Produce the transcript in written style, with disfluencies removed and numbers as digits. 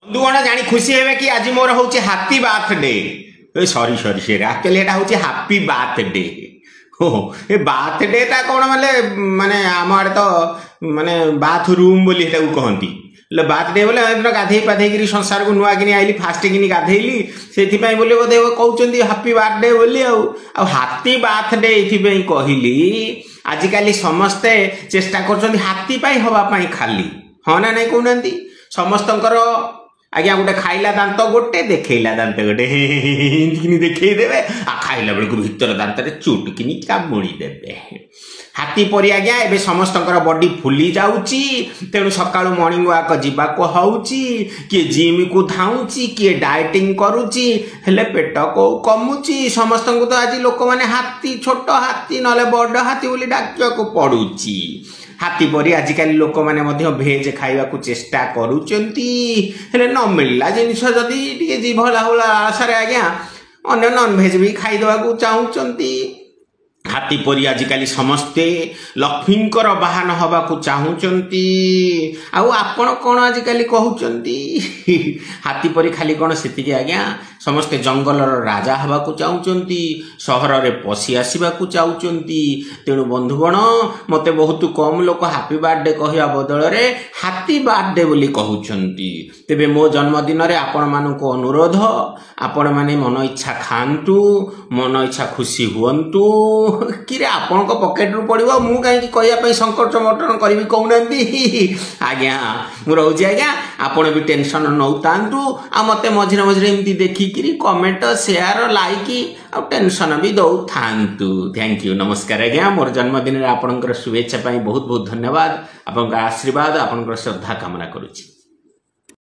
बंधुगण जानी खुशी है कि आज मोर हूँ हापी बार्थडे सॉरी सॉरी से एक्चुअली एटा हूँ हापी बार्थडे हो ए बार्थडे टा कौन माने माने आम आड़े तो माने बाथरूम बोली कहती बार्थडे बोले गाधे पाधे संसार को नुआ कि आईली फास्ट कि गाधेली से बोले बोधे कहते हापी बार्थडे बोली हाथी बार्थडे ये कहली आजिकल समस्ते चेष्टा कर हाथी हवापाई खाली हाँ ना नहीं कहना समस्तଙ୍କର आज्ञा गोटे खाइला दांत गोटे देखला दांत गोटे देखईदेवे आ खाइला बेलू भीतर दांत चुटकिनी कामुड़ी देवे हाथी परी आज्ञा एवं समस्त बॉडी फुली जाऊँगी तेणु सका मॉर्निंग वॉक जावाक होउची किए जिम को धाऊँची किए डाएटिंग करुची हेले पेट को कमुची समस्त तो आज लोक मैंने हाथी छोट हाथी ना बड़ हाथी बोली डाकिया को पड़ुची हाथी परी आजिकल लोक मैंने भेज खाइबा को चेष्टा करुचंती हेले न मिलला जिनिस जदि जीभ लाहुला आशारे आज्ञा अन्य नॉन भेज भी खाईदेवा को चाहूँगी हाथी परी आजिकल समस्ते लक्ष्मींकर बाहन हवा को चाहूँगी आपण कौन आजिकल कहते हाथी परी खाली कौन से आज्ञा समस्ते जंगलर राजा हवा को चाहूँगी सहर में पशि आसवा को चाहूँगी तेणु बंधुगण मते बहुत कम लोक हापी बार्थडे कहवा बदल में हाथी बार्थडे बोली कहते तेबे मो जन्मदिन में आपण मानक अनुरोध आपण माने मन इच्छा खातु मन इच्छा खुशी हुंतु कि आपण पकेट रू पड़ो मु कहीं कहवाई संकट मटन करी कहना आज्ञा रोचे आज्ञा आपण भी टेंशन नौता आ मत मझे मझे एमती देखिक कमेंट शेयर लाइक आ टेंशन भी दौ था थैंक यू नमस्कार आज्ञा मोर जन्मदिन में आपंकर शुभेच्छा बहुत बहुत धन्यवाद आपन आशीर्वाद आपन श्रद्धा कामना करुच्ची।